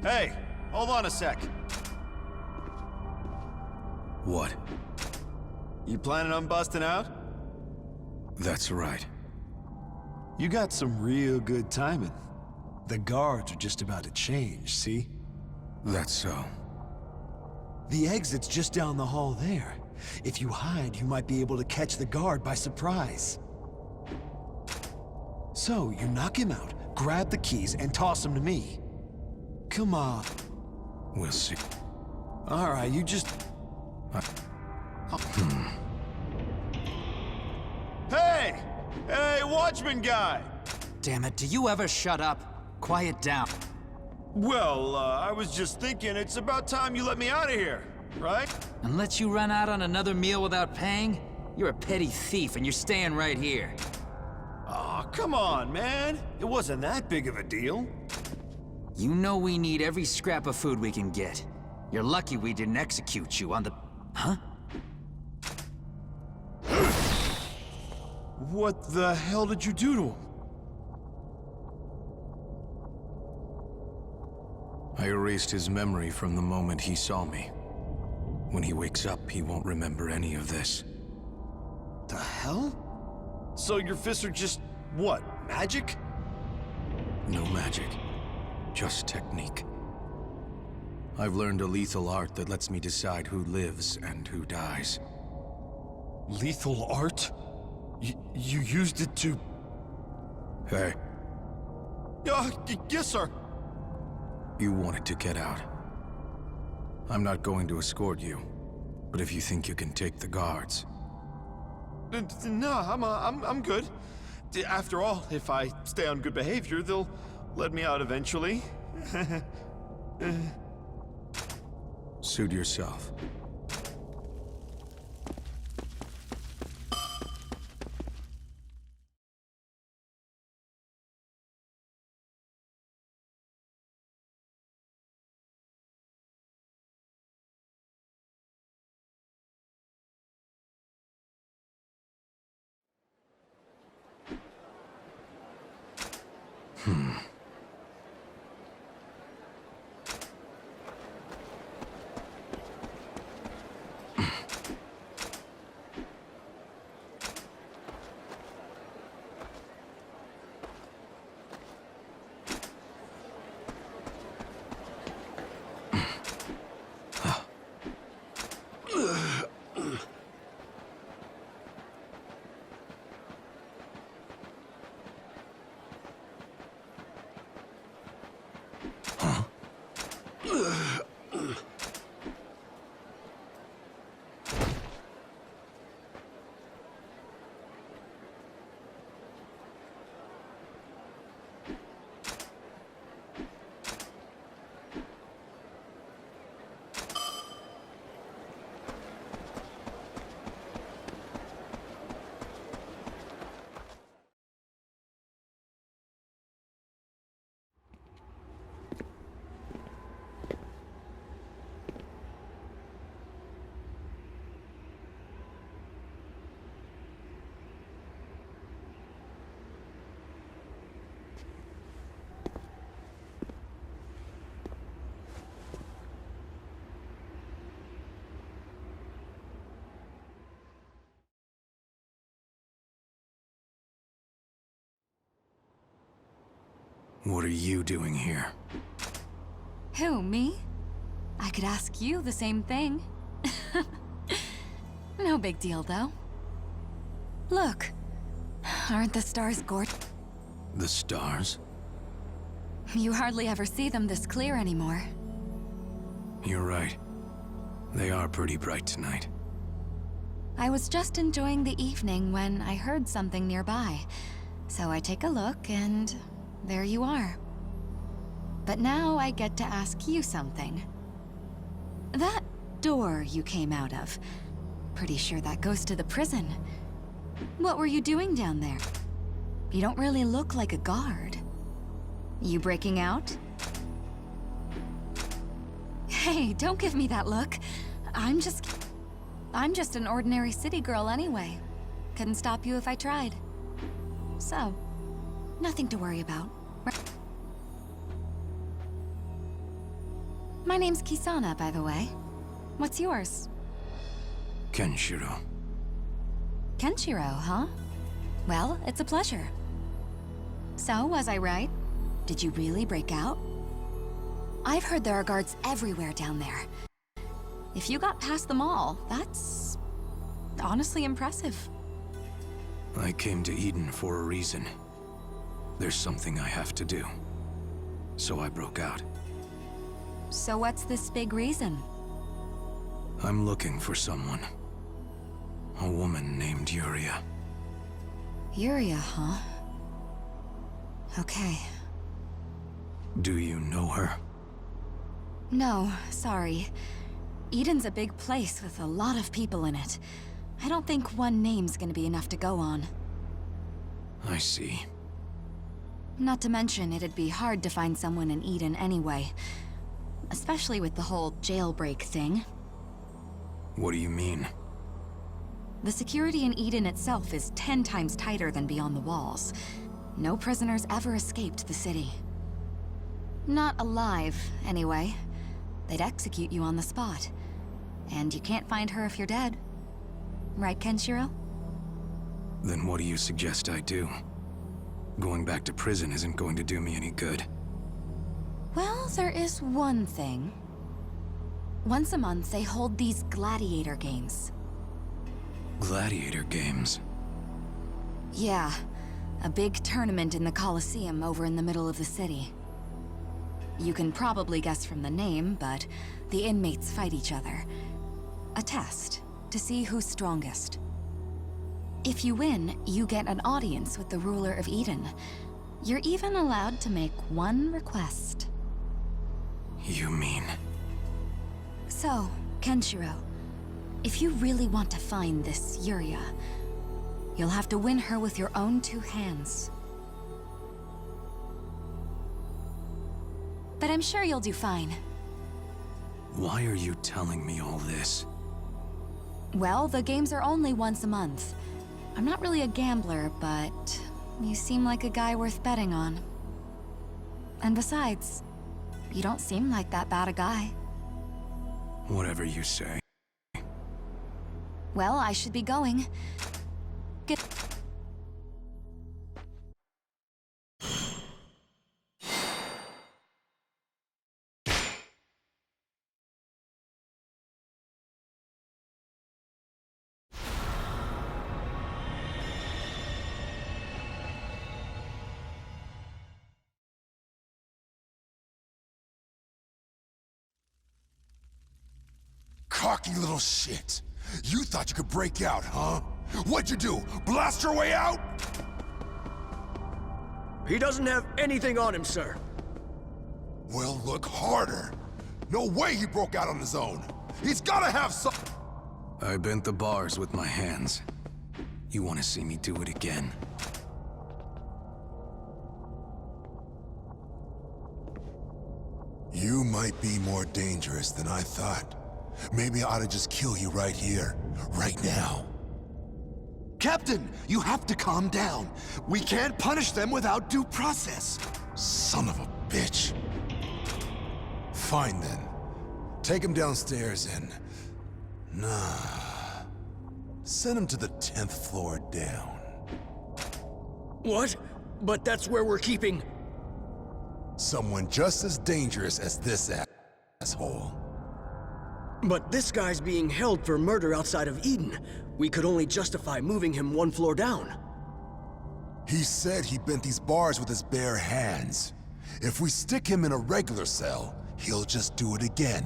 Hey, hold on a sec. What? You planning on busting out? That's right. You got some real good timing. The guards are just about to change, see? That's so. The exit's just down the hall there. If you hide, you might be able to catch the guard by surprise. So, you knock him out, grab the keys, and toss them to me. Come on. We'll see. Alright, you just... Hey! Hey, watchman guy! Damn it, do you ever shut up? Quiet down. Well, I was just thinking it's about time you let me out of here, right? And let you run out on another meal without paying? You're a petty thief and you're staying right here. Aw, come on, man. It wasn't that big of a deal. You know we need every scrap of food we can get. You're lucky we didn't execute you on the... Huh? What the hell did you do to him? I erased his memory from the moment he saw me. When he wakes up, he won't remember any of this. The hell? So your fists are just, what, magic? No magic. Just technique. I've learned a lethal art that lets me decide who lives and who dies. Lethal art? You used it to... Hey, Yes, sir. you wanted to get out. I'm not going to escort you, but if you think you can take the guards... No, I'm good. After all, if I stay on good behavior, they'll let me out eventually. Suit yourself. What are you doing here? Who, me? I could ask you the same thing. No big deal, though. Look, aren't the stars gorgeous? The stars? You hardly ever see them this clear anymore. You're right. They are pretty bright tonight. I was just enjoying the evening when I heard something nearby. So I take a look and there you are. But now I get to ask you something. That door you came out of, pretty sure that goes to the prison. What were you doing down there? You don't really look like a guard. You breaking out? Hey, don't give me that look. I'm just an ordinary city girl anyway. Couldn't stop you if I tried. So, nothing to worry about. My name's Kisana, by the way. What's yours? Kenshiro. Kenshiro, huh? Well, it's a pleasure. So, was I right? Did you really break out? I've heard there are guards everywhere down there. If you got past them all, that's honestly impressive. I came to Eden for a reason. There's something I have to do. So I broke out. So what's this big reason? I'm looking for someone. A woman named Yuria. Yuria, huh? Okay. Do you know her? No, sorry. Eden's a big place with a lot of people in it. I don't think one name's gonna be enough to go on. I see. Not to mention, it'd be hard to find someone in Eden anyway. Especially with the whole jailbreak thing. What do you mean? The security in Eden itself is 10 times tighter than beyond the walls. No prisoners ever escaped the city. Not alive, anyway. They'd execute you on the spot. And you can't find her if you're dead. Right, Kenshiro? Then what do you suggest I do? Going back to prison isn't going to do me any good. Well, there is one thing. Once a month, they hold these gladiator games. Gladiator games? Yeah, a big tournament in the Colosseum over in the middle of the city. You can probably guess from the name, but the inmates fight each other. A test, to see who's strongest. If you win, you get an audience with the ruler of Eden. You're even allowed to make one request. You mean... So, Kenshiro, if you really want to find this Yuria, you'll have to win her with your own 2 hands. But I'm sure you'll do fine. Why are you telling me all this? Well, the games are only once a month. I'm not really a gambler, but you seem like a guy worth betting on. And besides, you don't seem like that bad a guy. Whatever you say. Well, I should be going. Good. Cocky little shit. You thought you could break out, huh? What'd you do? Blast your way out? He doesn't have anything on him, sir. Well, look harder. No way he broke out on his own. He's gotta have some... I bent the bars with my hands. You want to see me do it again? You might be more dangerous than I thought. Maybe I ought to just kill you right here, right now. Captain, you have to calm down. We can't punish them without due process. Son of a bitch. Fine then. Take him downstairs and... Nah. Send him to the 10th floor down. What? But that's where we're keeping... Someone just as dangerous as this asshole. But this guy's being held for murder outside of Eden. We could only justify moving him 1 floor down. He said he bent these bars with his bare hands. If we stick him in a regular cell, he'll just do it again.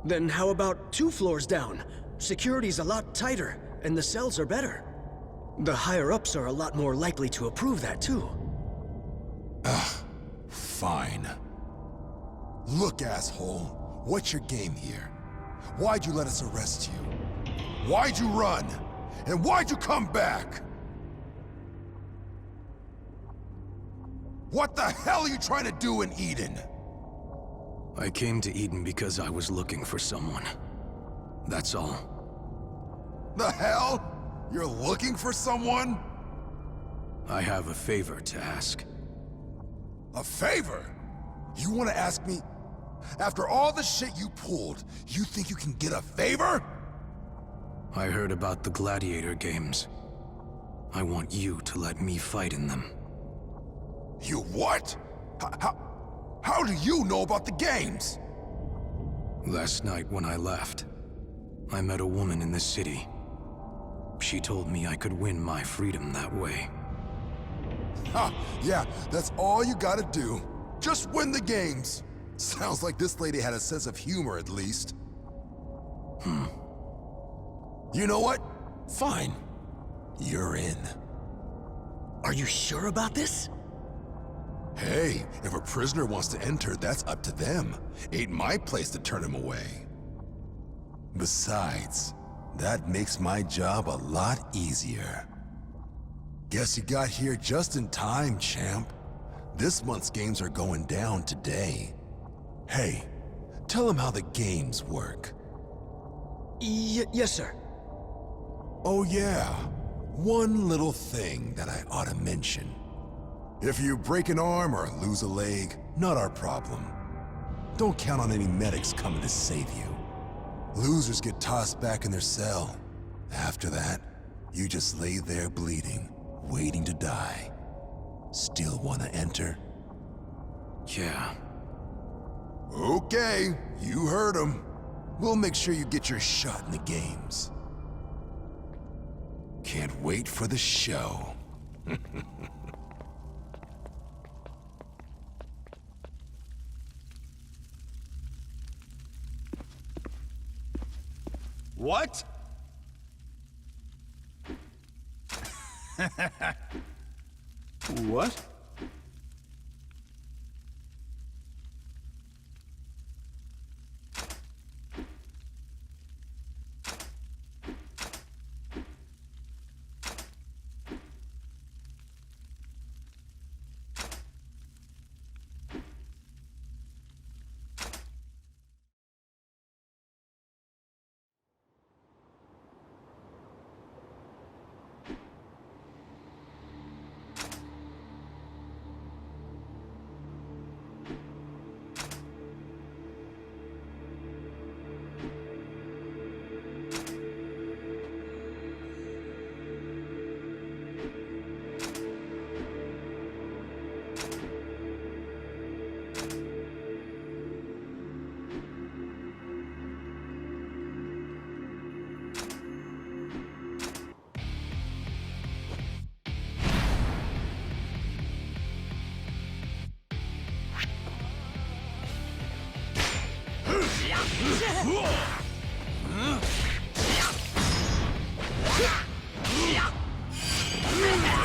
Then how about 2 floors down? Security's a lot tighter, and the cells are better. The higher-ups are a lot more likely to approve that, too. Fine. Look, asshole. What's your game here? Why'd you let us arrest you? Why'd you run? And why'd you come back? What the hell are you trying to do in Eden? I came to Eden because I was looking for someone. That's all. The hell? You're looking for someone? I have a favor to ask. A favor? You want to ask me? After all the shit you pulled, you think you can get a favor? I heard about the gladiator games. I want you to let me fight in them. You what? How do you know about the games? Last night when I left, I met a woman in the city. She told me I could win my freedom that way. Ha! Yeah, that's all you gotta do. Just win the games. Sounds like this lady had a sense of humor at least. You know what? Fine. You're in. Are you sure about this? Hey, if a prisoner wants to enter, that's up to them. Ain't my place to turn him away. Besides, that makes my job a lot easier. Guess you got here just in time, champ. This month's games are going down today. Hey, tell them how the games work. Yes, sir. Oh yeah, one little thing that I ought to mention. If you break an arm or lose a leg, not our problem. Don't count on any medics coming to save you. Losers get tossed back in their cell. After that, you just lay there bleeding, waiting to die. Still want to enter? Yeah. Okay, you heard him. We'll make sure you get your shot in the games. Can't wait for the show. What? What?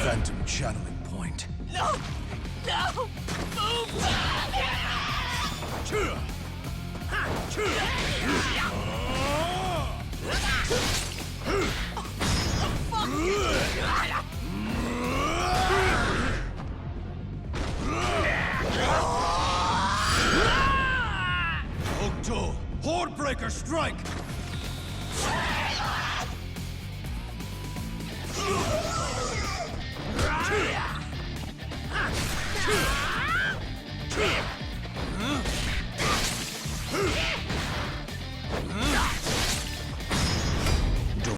Phantom channeling point. No! No! Move! Octo, Hordebreaker strike!